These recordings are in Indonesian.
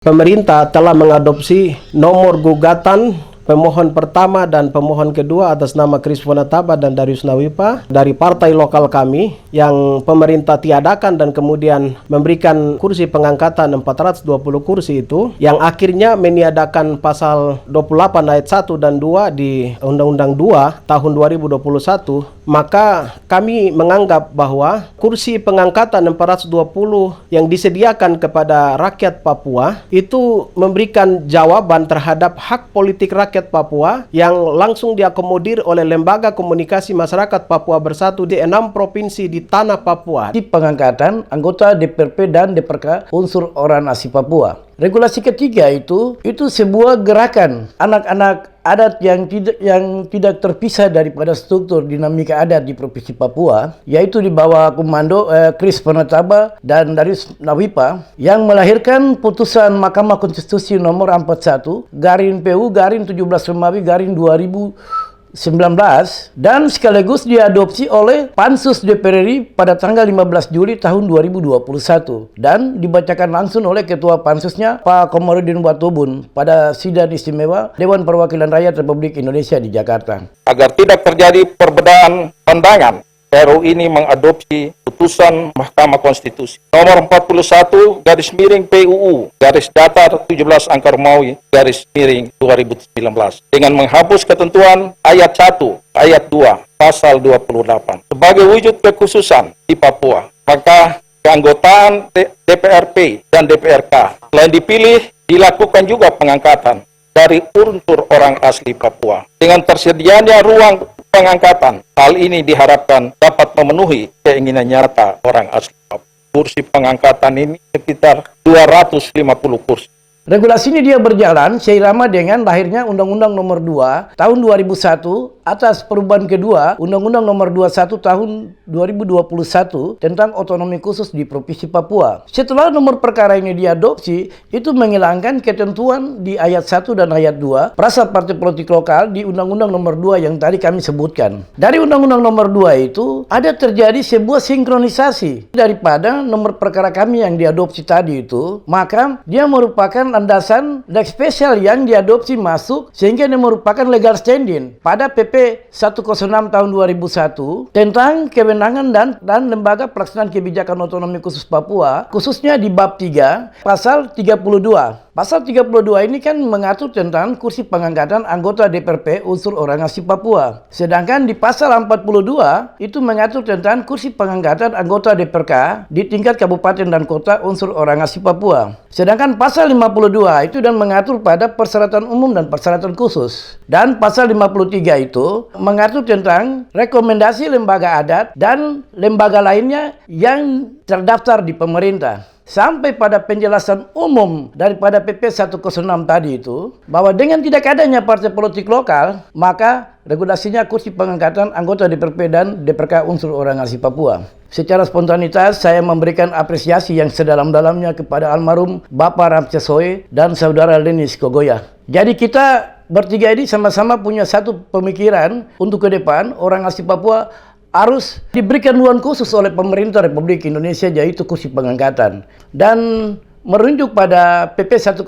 Pemerintah telah mengadopsi nomor gugatan pemohon pertama dan pemohon kedua atas nama Kris Fonataba dan Darius Nawipa dari partai lokal kami yang pemerintah tiadakan dan kemudian memberikan kursi pengangkatan 420 kursi itu yang akhirnya meniadakan pasal 28 ayat 1 dan 2 di Undang-Undang 2 tahun 2021. Maka kami menganggap bahwa kursi pengangkatan 420 yang disediakan kepada rakyat Papua itu memberikan jawaban terhadap hak politik rakyat Papua yang langsung diakomodir oleh Lembaga Komunikasi Masyarakat Papua Bersatu di 6 provinsi di tanah Papua. Di pengangkatan anggota DPRP dan DPRK unsur orang asli Papua. Regulasi ketiga itu sebuah gerakan anak-anak adat yang tidak terpisah daripada struktur dinamika adat di Provinsi Papua, yaitu di bawah komando Kris Fonataba dan Darius Nawipa yang melahirkan putusan Mahkamah Konstitusi nomor 41 garing PU garing 17 Romawi garing 2019 dan sekaligus diadopsi oleh Pansus DPR RI pada tanggal 15 Juli tahun 2021 dan dibacakan langsung oleh Ketua Pansusnya Pak Komarudin Watubun pada sidang istimewa Dewan Perwakilan Rakyat Republik Indonesia di Jakarta. Agar tidak terjadi perbedaan pandangan, RU ini mengadopsi putusan Mahkamah Konstitusi nomor 41 garis miring PUU garis datar 17 angka Romawi garis miring 2019 dengan menghapus ketentuan ayat 1, ayat 2, pasal 28 sebagai wujud kekhususan di Papua. Maka keanggotaan DPRP dan DPRK selain dipilih dilakukan juga pengangkatan dari unsur orang asli Papua dengan tersedianya ruang pengangkatan. Hal ini diharapkan dapat memenuhi keinginan nyata orang asli Papua. Kursi pengangkatan ini sekitar 250 kursi. Regulasi ini dia berjalan seirama dengan lahirnya Undang-Undang Nomor 2 Tahun 2001 atas perubahan kedua Undang-Undang Nomor 21 Tahun 2021 tentang otonomi khusus di Provinsi Papua. Setelah nomor perkara ini diadopsi, itu menghilangkan ketentuan di ayat 1 dan ayat 2 perasa partai politik lokal di Undang-Undang Nomor 2 yang tadi kami sebutkan. Dari Undang-Undang Nomor 2 itu ada terjadi sebuah sinkronisasi daripada nomor perkara kami yang diadopsi tadi itu, maka dia merupakan landasan leg spesial yang diadopsi masuk sehingga dia merupakan legal standing pada PP 106 tahun 2001 tentang kewenangan dan lembaga pelaksanaan kebijakan otonomi khusus Papua, khususnya di bab 3 pasal 32. Pasal 32 ini kan mengatur tentang kursi pengangkatan anggota DPRP unsur orang asli Papua. Sedangkan di pasal 42 itu mengatur tentang kursi pengangkatan anggota DPRK di tingkat kabupaten dan kota unsur orang asli Papua. Sedangkan pasal 52 itu dan mengatur pada persyaratan umum dan persyaratan khusus. Dan pasal 53 itu mengatur tentang rekomendasi lembaga adat dan lembaga lainnya yang terdaftar di pemerintah. Sampai pada penjelasan umum daripada PP 106 tadi itu, bahwa dengan tidak adanya partai politik lokal, maka regulasinya kursi pengangkatan anggota DPRP dan DPRK unsur orang asli Papua. Secara spontanitas, saya memberikan apresiasi yang sedalam-dalamnya kepada almarhum Bapak Ramses Soe dan Saudara Lenis Kogoya. Jadi kita bertiga ini sama-sama punya satu pemikiran untuk ke depan, orang asli Papua harus diberikan ruang khusus oleh pemerintah Republik Indonesia, yaitu kursi pengangkatan. Dan merujuk pada PP 106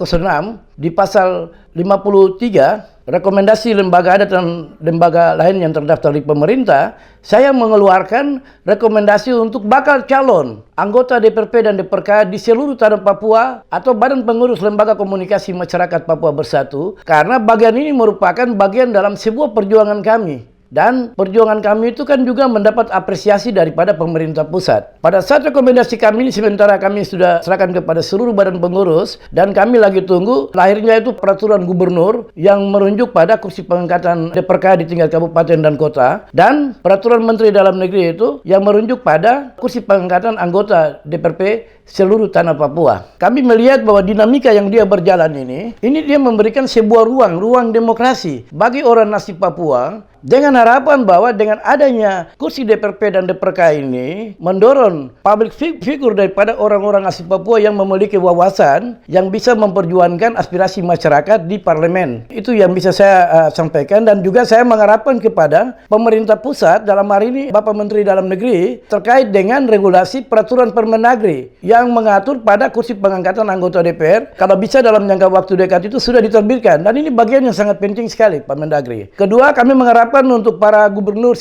di pasal 53, rekomendasi lembaga adat dan lembaga lain yang terdaftar di pemerintah, saya mengeluarkan rekomendasi untuk bakal calon anggota DPRP dan DPRK di seluruh tanah Papua atau Badan Pengurus Lembaga Komunikasi Masyarakat Papua Bersatu, karena bagian ini merupakan bagian dalam sebuah perjuangan kami. Dan perjuangan kami itu kan juga mendapat apresiasi daripada pemerintah pusat. Pada saat rekomendasi kami ini sementara kami sudah serahkan kepada seluruh badan pengurus dan kami lagi tunggu lahirnya itu peraturan gubernur yang merujuk pada kursi pengangkatan DPRK di tingkat kabupaten dan kota dan peraturan menteri dalam negeri itu yang merujuk pada kursi pengangkatan anggota DPRP seluruh tanah Papua. Kami melihat bahwa dinamika yang dia berjalan ini dia memberikan sebuah ruang demokrasi bagi orang asli Papua dengan harapan bahwa dengan adanya kursi DPRP dan DPRK ini mendorong public figure daripada orang-orang asli Papua yang memiliki wawasan yang bisa memperjuangkan aspirasi masyarakat di parlemen. Itu yang bisa saya sampaikan, dan juga saya mengharapkan kepada pemerintah pusat, dalam hari ini Bapak Menteri Dalam Negeri, terkait dengan regulasi peraturan Permendagri yang mengatur pada kursi pengangkatan anggota DPR, kalau bisa dalam jangka waktu dekat itu sudah diterbitkan, dan ini bagian yang sangat penting sekali Permendagri. Kedua, kami mengharapkan untuk para gubernur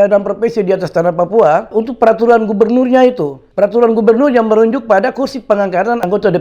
dan provinsi di atas tanah Papua, untuk peraturan gubernurnya itu, peraturan gubernur yang merujuk pada kursi pengangkatan anggota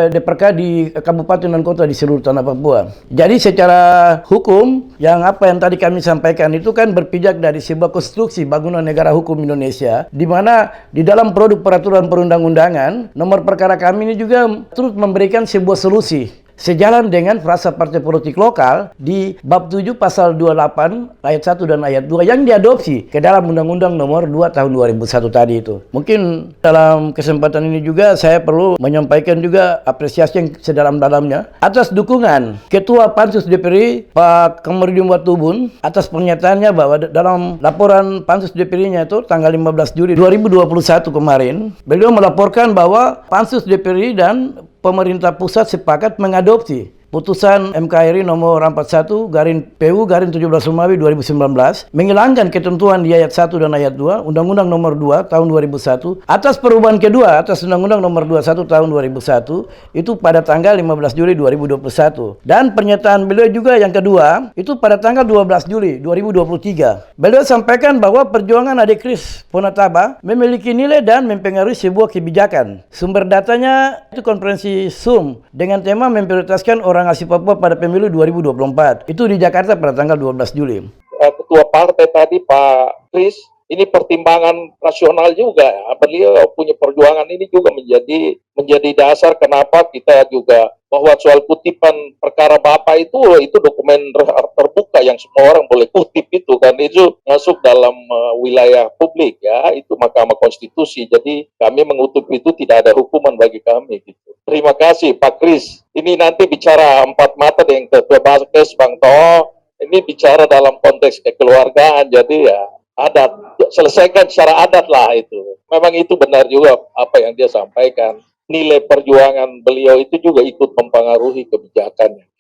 DPRK di kabupaten dan kota di seluruh tanah Papua. Jadi secara hukum, yang tadi kami sampaikan itu kan berpijak dari sebuah konstruksi bangunan negara hukum Indonesia, di mana di dalam produk peraturan perundang-undangan, nomor perkara kami ini juga turut memberikan sebuah solusi sejalan dengan frasa partai politik lokal di bab 7 pasal 28 ayat 1 dan ayat 2 yang diadopsi ke dalam Undang-Undang nomor 2 tahun 2001 tadi itu. Mungkin dalam kesempatan ini juga saya perlu menyampaikan juga apresiasi yang sedalam-dalamnya atas dukungan Ketua Pansus DPR Pak Kamarudin Watubun atas pernyataannya bahwa dalam laporan Pansus DPR-nya itu tanggal 15 Juli 2021 kemarin, beliau melaporkan bahwa Pansus DPR dan pemerintah pusat sepakat mengadopsi putusan MKRI nomor 41/PU/17 Romawi 2019 menghilangkan ketentuan di ayat 1 dan ayat 2 Undang-Undang nomor 2 tahun 2001 atas perubahan kedua atas Undang-Undang nomor 21 tahun 2001 itu pada tanggal 15 Juli 2021, dan pernyataan beliau juga yang kedua itu pada tanggal 12 Juli 2023. Beliau sampaikan bahwa perjuangan adik Kris Ponataba memiliki nilai dan mempengaruhi sebuah kebijakan. Sumber datanya itu konferensi Zoom dengan tema memprioritaskan orang asli Papua pada pemilu 2024. Itu di Jakarta pada tanggal 12 Juli. Ketua partai tadi Pak Kris, ini pertimbangan rasional juga ya. Beliau punya perjuangan ini juga menjadi dasar kenapa kita juga bahwa soal kutipan perkara Bapak itu dokumen terbuka yang semua orang boleh kutip, itu kan itu masuk dalam wilayah publik ya, itu Mahkamah Konstitusi. Jadi kami mengutuk itu tidak ada hukuman bagi kami gitu. Terima kasih Pak Kris. Ini nanti bicara empat mata dengan Ketua Baskes Bang Toh. Ini bicara dalam konteks kekeluargaan, jadi ya adat, selesaikan secara adat lah itu. Memang itu benar juga apa yang dia sampaikan. Nilai perjuangan beliau itu juga ikut mempengaruhi kebijakan yang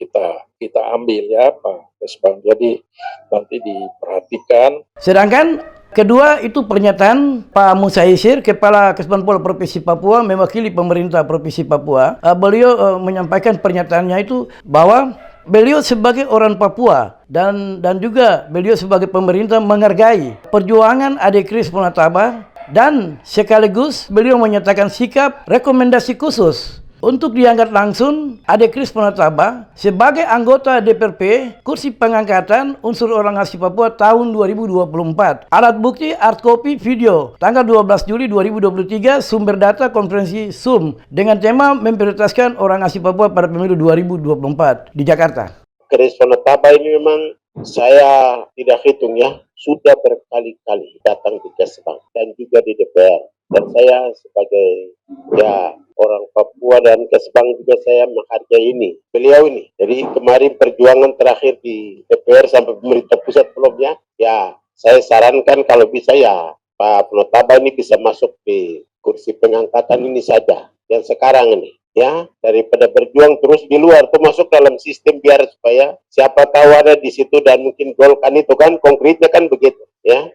kita ambil ya Pak Kesbang. Jadi nanti diperhatikan. Sedangkan kedua itu pernyataan Pak Musa Isir, Kepala Kesbangpol Provinsi Papua mewakili pemerintah Provinsi Papua. Beliau menyampaikan pernyataannya itu bahwa beliau sebagai orang Papua dan juga beliau sebagai pemerintah menghargai perjuangan adik Kris Ponataba, dan sekaligus beliau menyatakan sikap rekomendasi khusus untuk diangkat langsung adik Kris Ponataba sebagai anggota DPRP kursi pengangkatan unsur orang asli Papua tahun 2024. Alat bukti hard copy video tanggal 12 Juli 2023, sumber data konferensi Zoom dengan tema memprioritaskan orang asli Papua pada pemilu 2024 di Jakarta. Kris Ponataba ini memang saya tidak hitung ya, sudah berkali-kali datang di Kesbang dan juga di DPR. Dan saya sebagai ya orang Papua dan Kesbang juga saya menghargai beliau ini. Jadi kemarin perjuangan terakhir di DPR sampai pemerintah pusat belumnya, ya saya sarankan kalau bisa ya Pak Ponataba ini bisa masuk di kursi pengangkatan ini saja yang sekarang ini. Ya, daripada berjuang terus di luar, tuh masuk dalam sistem biar supaya siapa tahu ada di situ dan mungkin golkan itu kan konkretnya kan begitu ya.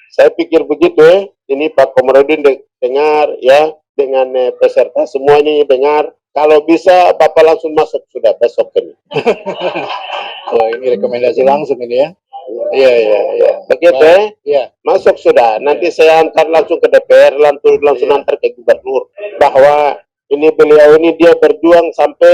Saya pikir begitu ya. Ini Pak Kamarudin dengar ya, dengan peserta semuanya dengar. Kalau bisa Bapak langsung masuk sudah besok ini. Oh, ini rekomendasi langsung ini ya. Iya. Begitu ya? Iya. Masuk sudah. Nanti saya antar langsung ke DPR, langsung antar ke gubernur. Bahwa ini beliau ini dia berjuang sampai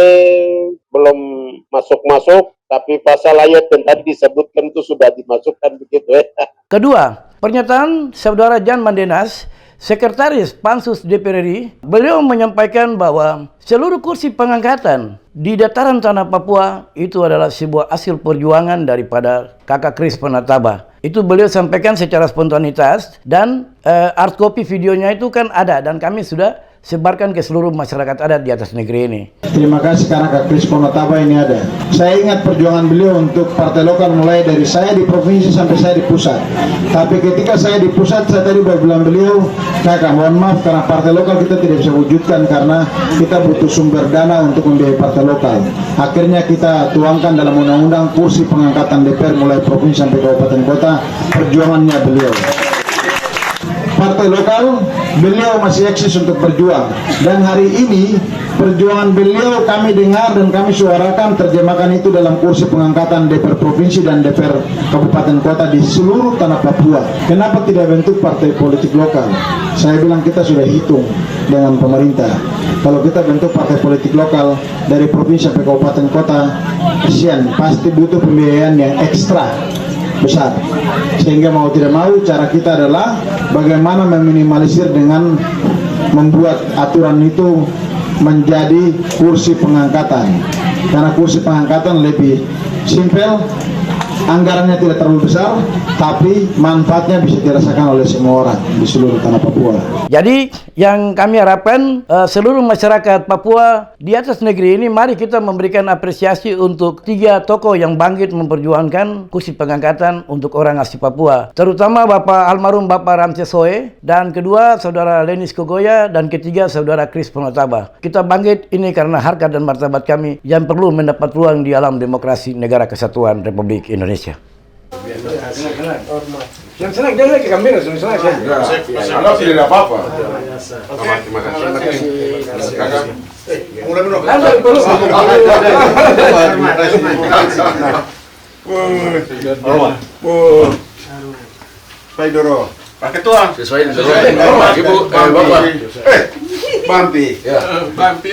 belum masuk-masuk, tapi pasal ayat yang tadi disebutkan itu sudah dimasukkan begitu ya. Kedua, pernyataan Saudara Jan Mandenas, Sekretaris Pansus DPR RI, beliau menyampaikan bahwa seluruh kursi pengangkatan di dataran tanah Papua itu adalah sebuah hasil perjuangan daripada kakak Kris Ponataba. Itu beliau sampaikan secara spontanitas, dan hard copy videonya itu kan ada dan kami sudah sebarkan ke seluruh masyarakat adat di atas negeri ini. Terima kasih karena Kak Kris Ponotaba ini ada. Saya ingat perjuangan beliau untuk partai lokal mulai dari saya di provinsi sampai saya di pusat. Tapi ketika saya di pusat, saya tadi bilang beliau, Kakak mohon maaf karena partai lokal kita tidak bisa wujudkan karena kita butuh sumber dana untuk membiayai partai lokal. Akhirnya kita tuangkan dalam undang-undang kursi pengangkatan DPR mulai provinsi sampai kabupaten kota, perjuangannya beliau. Partai lokal, beliau masih eksis untuk berjuang. Dan hari ini, perjuangan beliau kami dengar dan kami suarakan, terjemahkan itu dalam kursi pengangkatan DPR Provinsi dan DPR Kabupaten Kota di seluruh tanah Papua. Kenapa tidak bentuk partai politik lokal? Saya bilang kita sudah hitung dengan pemerintah. Kalau kita bentuk partai politik lokal dari provinsi sampai kabupaten kota, kesian, pasti butuh pembiayaan yang ekstra besar. Sehingga mau tidak mau cara kita adalah bagaimana meminimalisir dengan membuat aturan itu menjadi kursi pengangkatan. Karena kursi pengangkatan lebih simpel, anggarannya tidak terlalu besar, tapi manfaatnya bisa dirasakan oleh semua orang di seluruh tanah Papua. Jadi yang kami harapkan seluruh masyarakat Papua di atas negeri ini, mari kita memberikan apresiasi untuk 3 tokoh yang bangkit memperjuangkan kursi pengangkatan untuk orang asli Papua. Terutama almarhum Bapak Ramses Soe, dan kedua Saudara Lenis Kogoya, dan ketiga Saudara Kris Ponotaba. Kita bangkit ini karena harkat dan martabat kami yang perlu mendapat ruang di alam demokrasi Negara Kesatuan Republik Indonesia. Yang senang, jangan ke kamera, senang. Kalau tidak ada apa-apa. Terima kasih. Mulai menurut. Pak Doro. Pak Ketua. Sesuai. Ibu, Bapak. Bampi. Ya. Bampi.